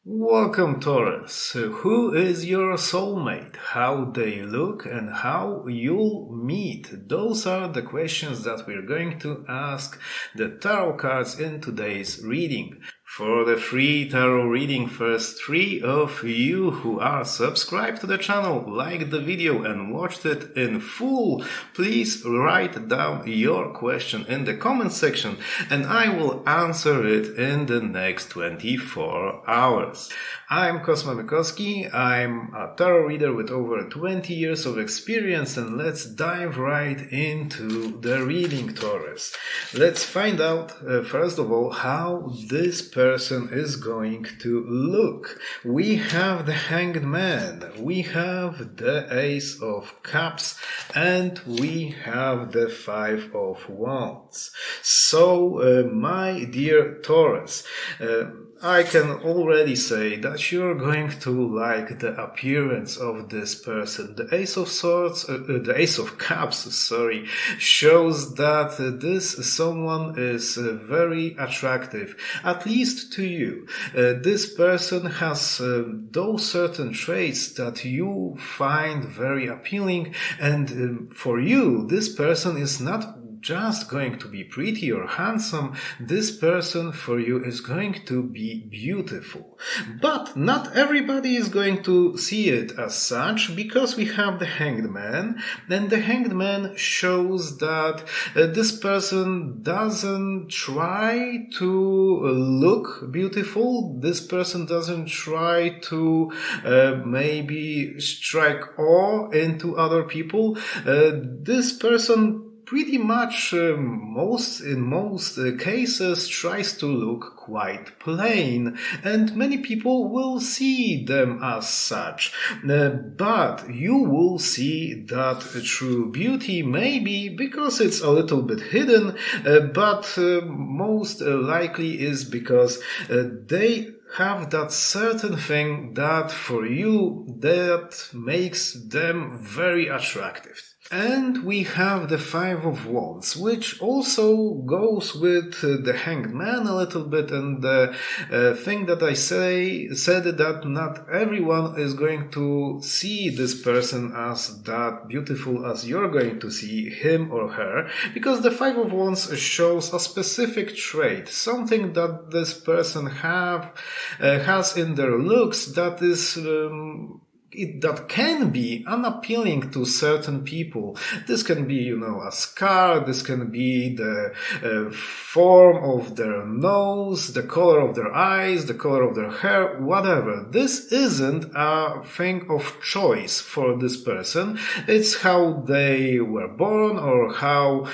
Welcome, Taurus. Who is your soulmate? How they look and how you'll meet? Those are the questions that we're going to ask the tarot cards in today's reading. For the free tarot reading, first 3 of you who are subscribed to the channel, liked the video and watched it in full, please write down your question in the comment section and I will answer it in the next 24 hours. I'm Kosma Mikowski, I'm a tarot reader with over 20 years of experience, and let's dive right into the reading, Taurus. Let's find out, first of all, how this person is going to look. We have the Hanged Man, we have the Ace of Cups, and we have the Five of Wands. So, my dear Taurus, I can already say that you're going to like the appearance of this person. The Ace of Swords, the Ace of Cups, shows that this someone is very attractive, at least to you. This person has those certain traits that you find very appealing, and for you, this person is not just going to be pretty or handsome. This person for you is going to be beautiful. But not everybody is going to see it as such, because we have the Hanged Man, and the Hanged Man shows that this person doesn't try to look beautiful. This person doesn't try to maybe strike awe into other people. This person pretty much in most cases tries to look quite plain, and many people will see them as such. But you will see that true beauty, maybe because it's a little bit hidden, but most likely is because they have that certain thing that for you that makes them very attractive. And we have the Five of Wands, which also goes with the Hanged Man a little bit, and the thing that I said that not everyone is going to see this person as that beautiful as you're going to see him or her, because the Five of Wands shows a specific trait, something that this person has in their looks that is that can be unappealing to certain people. This can be, a scar, this can be the form of their nose, the color of their eyes, the color of their hair, whatever. This isn't a thing of choice for this person. It's how they were born, or how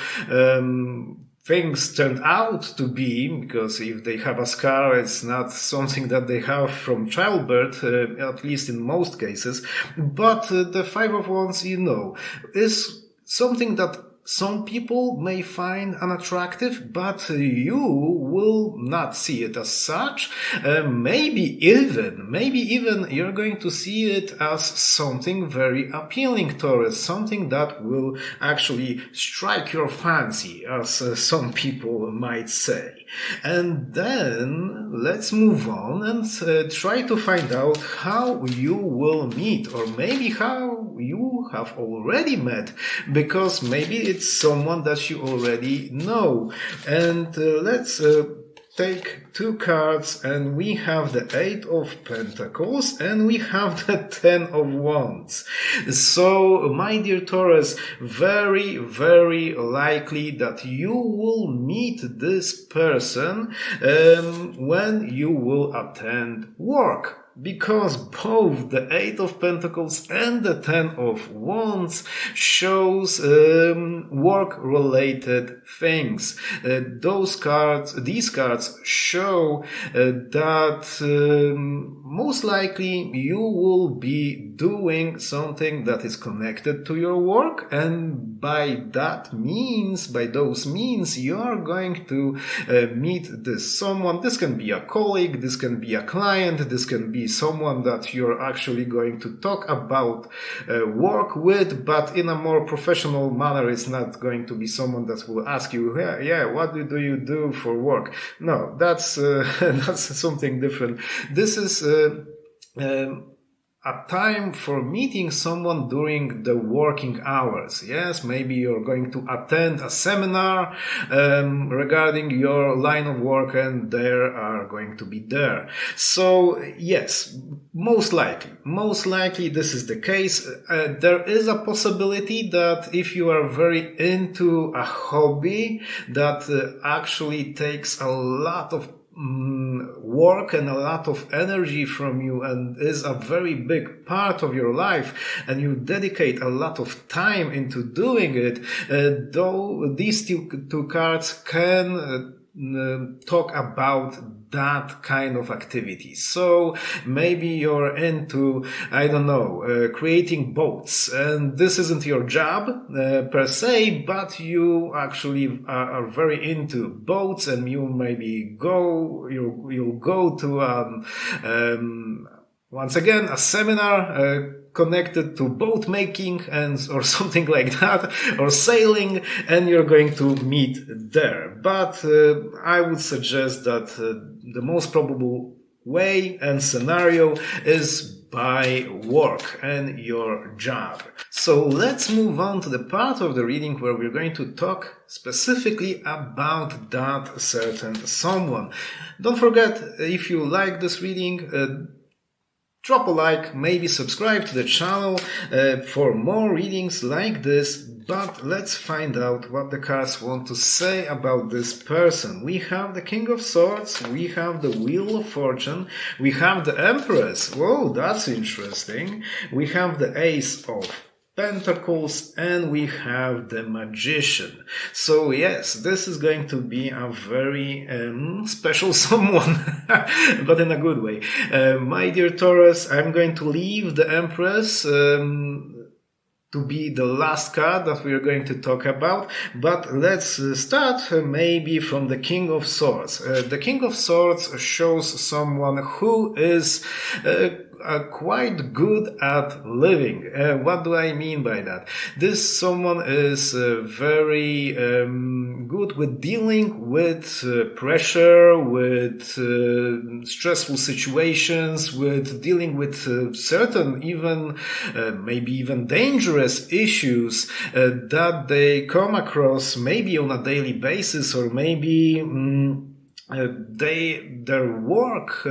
things turned out to be, because if they have a scar, it's not something that they have from childbirth, at least in most cases. But the Five of Wands, is something that some people may find unattractive, but you will not see it as such. Maybe even you're going to see it as something very appealing, Taurus, something that will actually strike your fancy, as some people might say. And then let's move on and try to find out how you will meet, or maybe how you have already met, because maybe it's someone that you already know. And let's take 2 cards, and we have the Eight of Pentacles and we have the Ten of Wands. So, my dear Taurus, very, very likely that you will meet this person when you will attend work. Because both the Eight of Pentacles and the Ten of Wands shows work-related things. These cards show that most likely you will be doing something that is connected to your work, and by those means, you are going to meet this someone. This can be a colleague, this can be a client, this can be be someone that you're actually going to talk about work with, but in a more professional manner. It's not going to be someone that will ask you, yeah, what do you do for work? No, that's that's something different. This is a time for meeting someone during the working hours. Yes, maybe you're going to attend a seminar regarding your line of work, and they are going to be there. So yes, most likely this is the case. There is a possibility that if you are very into a hobby that actually takes a lot of work and a lot of energy from you and is a very big part of your life, and you dedicate a lot of time into doing it, though these two cards can talk about that kind of activity. So maybe you're into, I don't know, creating boats, and this isn't your job per se, but you actually are very into boats, and you maybe you'll go to once again a seminar connected to boat making or something like that, or sailing, and you're going to meet there. But I would suggest that the most probable way and scenario is by work and your job. So let's move on to the part of the reading where we're going to talk specifically about that certain someone. Don't forget, if you like this reading, drop a like, maybe subscribe to the channel for more readings like this. But let's find out what the cards want to say about this person. We have the King of Swords, we have the Wheel of Fortune, we have the Empress. Whoa, that's interesting. We have the Ace of Pentacles, and we have the Magician. So yes, this is going to be a very special someone, but in a good way. My dear Taurus, I'm going to leave the Empress to be the last card that we are going to talk about, but let's start maybe from the King of Swords. The King of Swords shows someone who is quite good at living. What do I mean by that? This someone is very good with dealing with pressure, with stressful situations, with dealing with certain even maybe even dangerous issues that they come across maybe on a daily basis, or maybe their work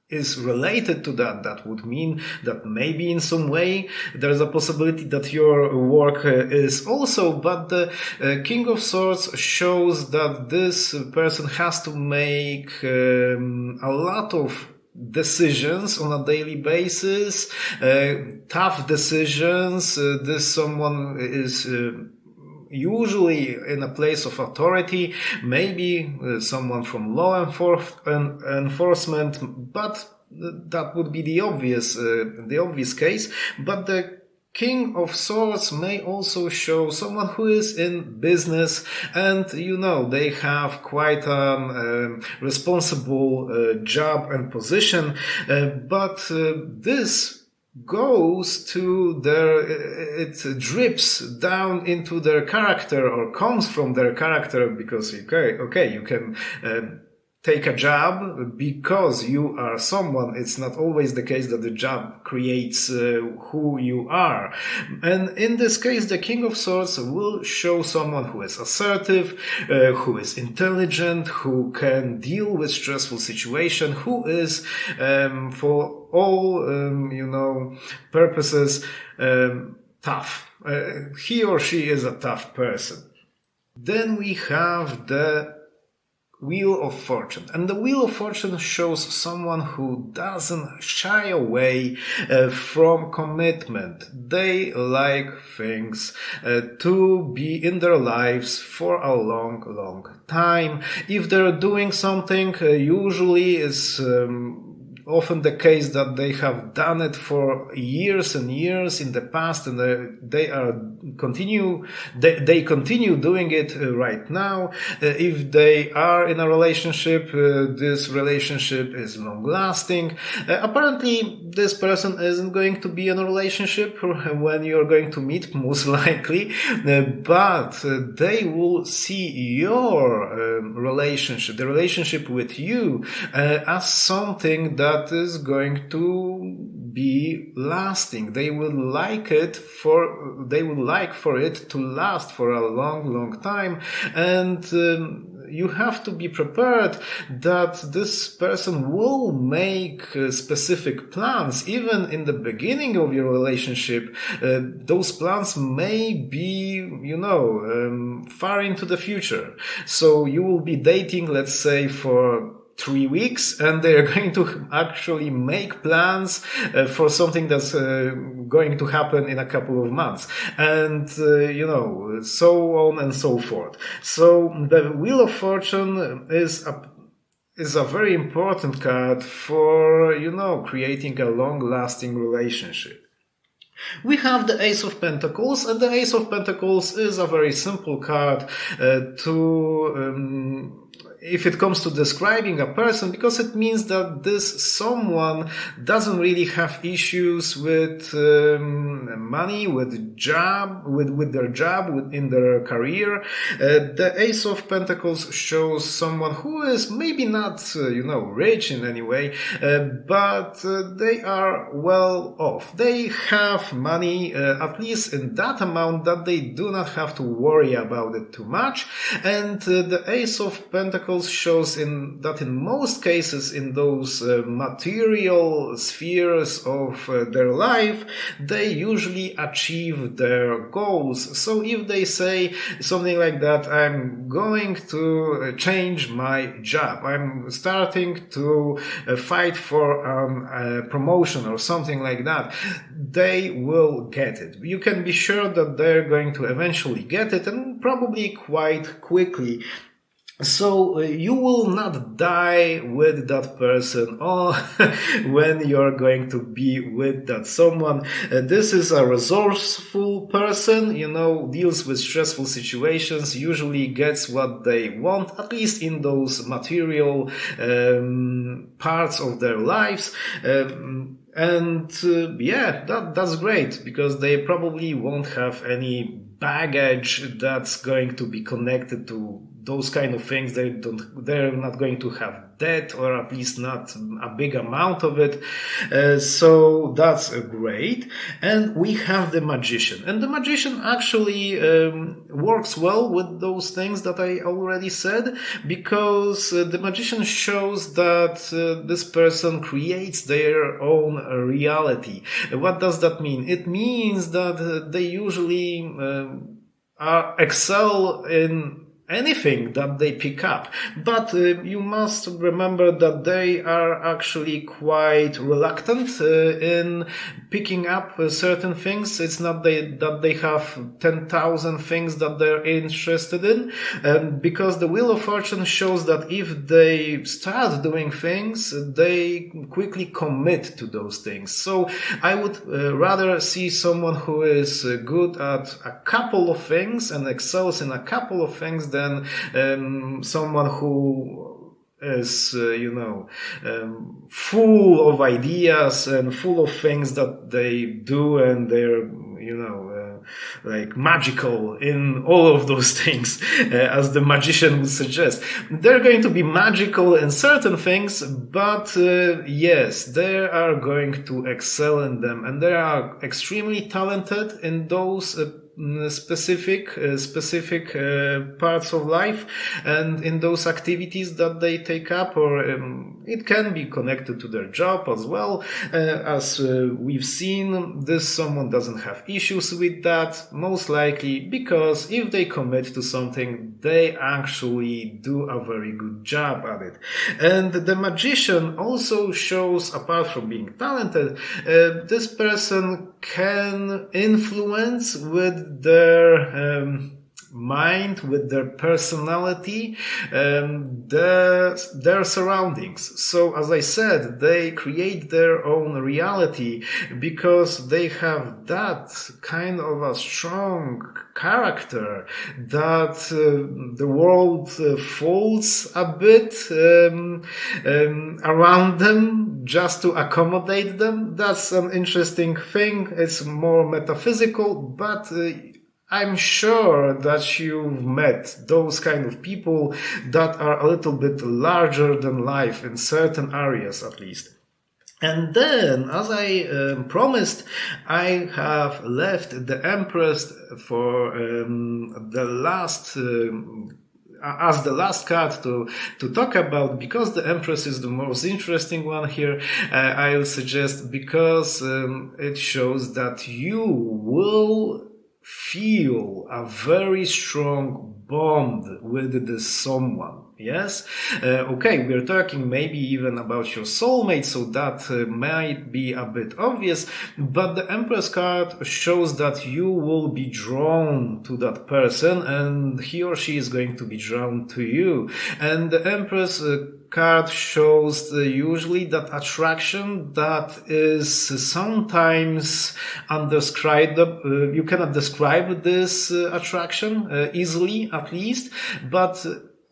is related to that. That would mean that maybe in some way there's a possibility that your work is also, but the King of Swords shows that this person has to make a lot of decisions on a daily basis, tough decisions. This someone is usually in a place of authority, maybe someone from law enforcement, but that would be the obvious case. But the King of Swords may also show someone who is in business, and they have quite a responsible job and position, but this goes to it drips down into their character, or comes from their character, because you can take a job because you are someone. It's not always the case that the job creates who you are. And in this case, the King of Swords will show someone who is assertive, who is intelligent, who can deal with stressful situation, who is for all purposes tough. He or she is a tough person. Then we have the Wheel of Fortune. And the Wheel of Fortune shows someone who doesn't shy away from commitment. They like things to be in their lives for a long, long time. If they're doing something, usually is often the case that they have done it for years and years in the past, and they continue doing it right now. If they are in a relationship, this relationship is long lasting. Apparently this person isn't going to be in a relationship when you're going to meet, most likely, but they will see your relationship, the relationship with you, as something that is going to be lasting. They would like for it to last for a long time, and you have to be prepared that this person will make specific plans. Even in the beginning of your relationship, those plans may be, far into the future. So you will be dating, let's say, for 3 weeks, and they're going to actually make plans for something that's going to happen in a couple of months, and so on and so forth. So the Wheel of Fortune is a very important card for creating a long-lasting relationship. We have the Ace of Pentacles, and the Ace of Pentacles is a very simple card if it comes to describing a person, because it means that this someone doesn't really have issues with money, with their job, in their career. The Ace of Pentacles shows someone who is maybe not, rich in any way, but they are well off. They have money, at least in that amount that they do not have to worry about it too much. And the Ace of Pentacles shows that in most cases, in those material spheres of their life, they usually achieve their goals. So if they say something like that, I'm going to change my job, I'm starting to fight for a promotion or something like that, they will get it. You can be sure that they're going to eventually get it, and probably quite quickly. So you will not die with that person or when you're going to be with that someone. This is a resourceful person, deals with stressful situations, usually gets what they want, at least in those material parts of their lives. That's great, because they probably won't have any baggage that's going to be connected to those kind of things. They're not going to have debt, or at least not a big amount of it. So that's great. And we have the Magician. And the Magician actually works well with those things that I already said, because the Magician shows that this person creates their own reality. What does that mean? It means that they usually excel in anything that they pick up. But you must remember that they are actually quite reluctant in picking up certain things. It's not that they have 10,000 things that they're interested in, because the Wheel of Fortune shows that if they start doing things, they quickly commit to those things. So I would rather see someone who is good at a couple of things and excels in a couple of things than someone who is, full of ideas and full of things that they do, and they're, like magical in all of those things, as the Magician would suggest. They're going to be magical in certain things, but yes, they are going to excel in them, and they are extremely talented in those specific parts of life and in those activities that they take up, or it can be connected to their job as well. As we've seen, this someone doesn't have issues with that, most likely because if they commit to something, they actually do a very good job at it. And the Magician also shows, apart from being talented, this person can influence with their mind, with their personality, their surroundings. So as I said, they create their own reality because they have that kind of a strong character that the world folds a bit around them just to accommodate them. That's an interesting thing. It's more metaphysical, but I'm sure that you've met those kind of people that are a little bit larger than life in certain areas, at least. And then, as I promised, I have left the Empress for the last as the last card to talk about, because the Empress is the most interesting one here. I will suggest, because it shows that you will feel a very strong bond with this someone. Yes? Okay, we're talking maybe even about your soulmate, so that might be a bit obvious, but the Empress card shows that you will be drawn to that person and he or she is going to be drawn to you. And the Empress card shows usually that attraction that is sometimes undescribable. You cannot describe this attraction easily, at least, but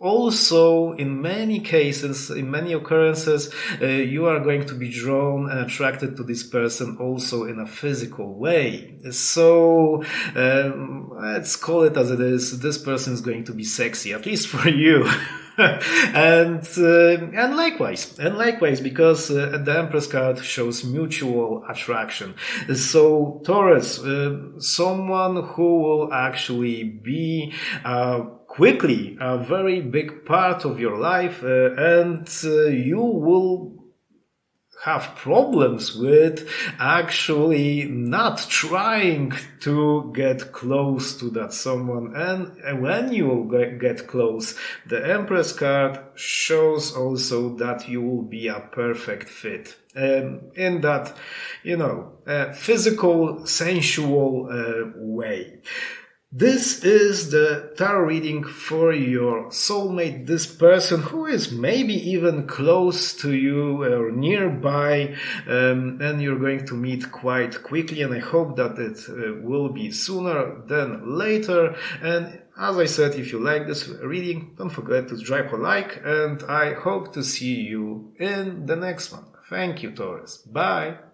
also, in many cases, in many occurrences, you are going to be drawn and attracted to this person also in a physical way. So, let's call it as it is. This person is going to be sexy, at least for you. and likewise, because the Empress card shows mutual attraction. So, Taurus, someone who will actually be quickly a very big part of your life, and you will have problems with actually not trying to get close to that someone. And when you will get close, the Empress card shows also that you will be a perfect fit. In that, physical, sensual way. This is the tarot reading for your soulmate, this person who is maybe even close to you or nearby, and you're going to meet quite quickly, and I hope that it will be sooner than later. And as I said, if you like this reading, don't forget to drop a like, and I hope to see you in the next one. Thank you, Taurus. Bye!